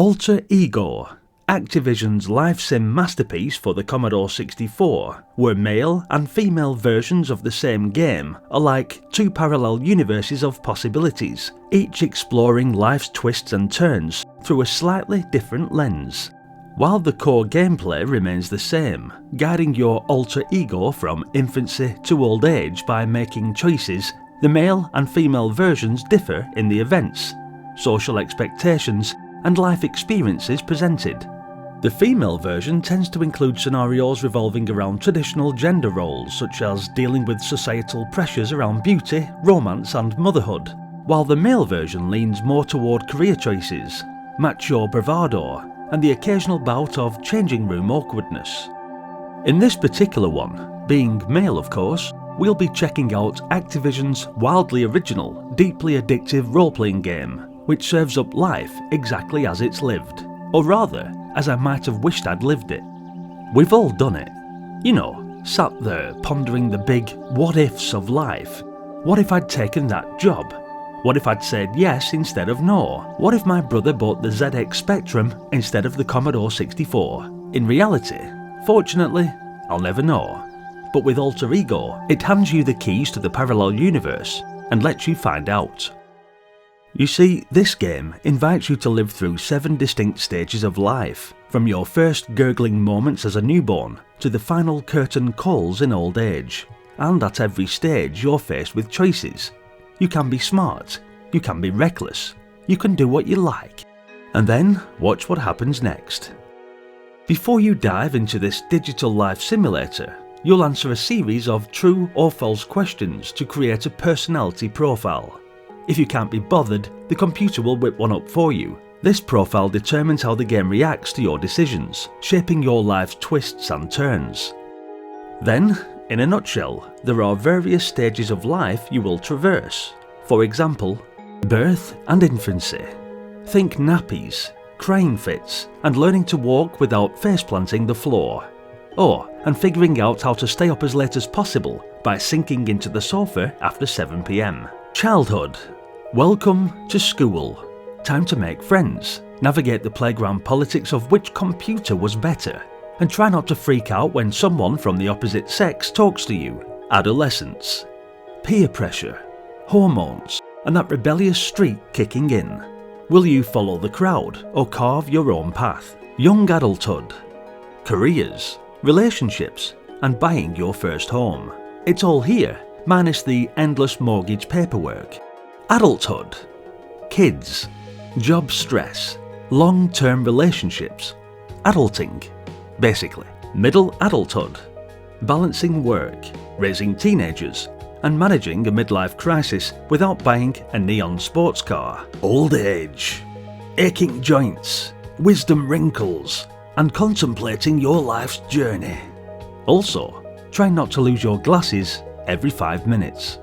Alter Ego, Activision's life sim masterpiece for the Commodore 64, where male and female versions of the same game are like two parallel universes of possibilities, each exploring life's twists and turns through a slightly different lens. While the core gameplay remains the same, guiding your alter ego from infancy to old age by making choices, the male and female versions differ in the events, social expectations, and life experiences presented. The female version tends to include scenarios revolving around traditional gender roles, such as dealing with societal pressures around beauty, romance, and motherhood, while the male version leans more toward career choices, macho bravado, and the occasional bout of changing room awkwardness. In this particular one, being male of course, we'll be checking out Activision's wildly original, deeply addictive role-playing game, which serves up life exactly as it's lived, or rather, as I might have wished I'd lived it. We've all done it. You know, sat there pondering the big what-ifs of life. What if I'd taken that job? What if I'd said yes instead of no? What if my brother bought the ZX Spectrum instead of the Commodore 64? In reality, fortunately, I'll never know. But with Alter Ego, it hands you the keys to the parallel universe and lets you find out. You see, this game invites you to live through 7 distinct stages of life, from your first gurgling moments as a newborn to the final curtain calls in old age. And at every stage you're faced with choices. You can be smart, you can be reckless, you can do what you like. And then watch what happens next. Before you dive into this digital life simulator, you'll answer a series of true or false questions to create a personality profile. If you can't be bothered, the computer will whip one up for you. This profile determines how the game reacts to your decisions, shaping your life's twists and turns. Then, in a nutshell, there are various stages of life you will traverse. For example, birth and infancy. Think nappies, crying fits, and learning to walk without face-planting the floor. And figuring out how to stay up as late as possible by sinking into the sofa after 7 PM. Childhood. Welcome to school. Time to make friends, navigate the playground politics of which computer was better, and try not to freak out when someone from the opposite sex talks to you. Adolescence. Peer pressure, hormones, and that rebellious streak kicking in. Will you follow the crowd or carve your own path? Young adulthood. Careers, relationships, and buying your first home. It's all here, minus the endless mortgage paperwork. Adulthood. Kids. Job stress. Long-term relationships. Adulting. Basically. Middle adulthood. Balancing work, raising teenagers, and managing a midlife crisis without buying a neon sports car. Old age. Aching joints, wisdom wrinkles, and contemplating your life's journey. Also, try not to lose your glasses every 5 minutes.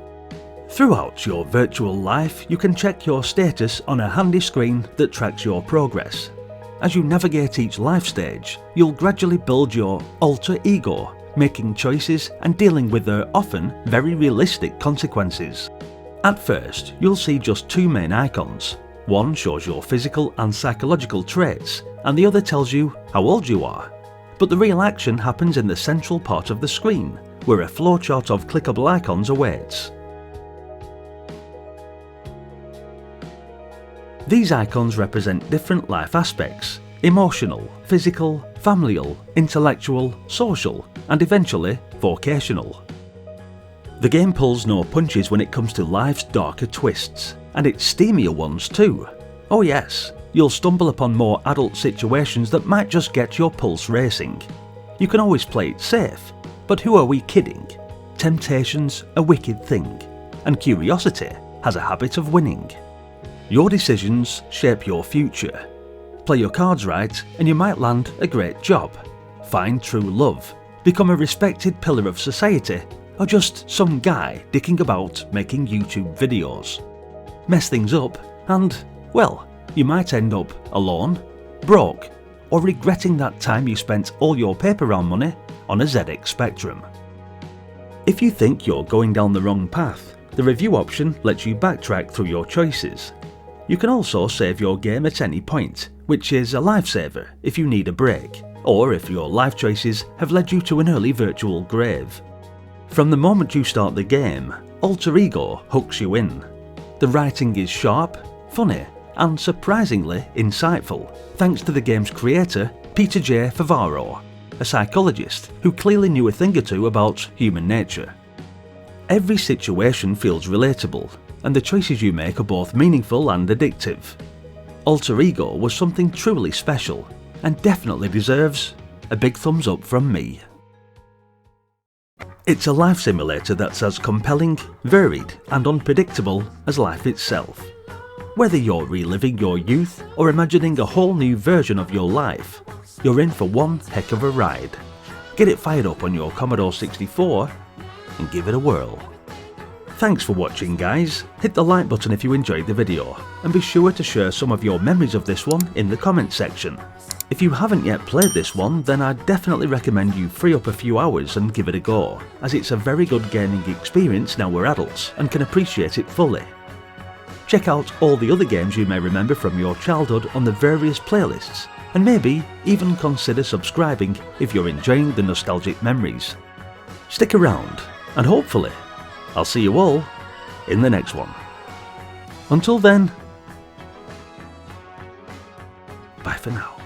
Throughout your virtual life, you can check your status on a handy screen that tracks your progress. As you navigate each life stage, you'll gradually build your alter ego, making choices and dealing with their often very realistic consequences. At first, you'll see just 2 main icons. One shows your physical and psychological traits, and the other tells you how old you are. But the real action happens in the central part of the screen, where a flowchart of clickable icons awaits. These icons represent different life aspects: emotional, physical, familial, intellectual, social, and eventually vocational. The game pulls no punches when it comes to life's darker twists, and its steamier ones too. Oh yes, you'll stumble upon more adult situations that might just get your pulse racing. You can always play it safe, but who are we kidding? Temptation's a wicked thing, and curiosity has a habit of winning. Your decisions shape your future. Play your cards right and you might land a great job, find true love, become a respected pillar of society, or just some guy dicking about making YouTube videos. Mess things up and, well, you might end up alone, broke, or regretting that time you spent all your paper round money on a ZX Spectrum. If you think you're going down the wrong path, the review option lets you backtrack through your choices. You can also save your game at any point, which is a lifesaver if you need a break, or if your life choices have led you to an early virtual grave. From the moment you start the game, Alter Ego hooks you in. The writing is sharp, funny, and surprisingly insightful, thanks to the game's creator, Peter J. Favaro, a psychologist who clearly knew a thing or two about human nature. Every situation feels relatable, and the choices you make are both meaningful and addictive. Alter Ego was something truly special, and definitely deserves a big thumbs up from me. It's a life simulator that's as compelling, varied, and unpredictable as life itself. Whether you're reliving your youth or imagining a whole new version of your life, you're in for one heck of a ride. Get it fired up on your Commodore 64 and give it a whirl. Thanks for watching, guys. Hit the like button if you enjoyed the video, and be sure to share some of your memories of this one in the comments section. If you haven't yet played this one, then I'd definitely recommend you free up a few hours and give it a go, as it's a very good gaming experience now we're adults and can appreciate it fully. Check out all the other games you may remember from your childhood on the various playlists, and maybe even consider subscribing if you're enjoying the nostalgic memories. Stick around, and hopefully, I'll see you all in the next one. Until then, bye for now.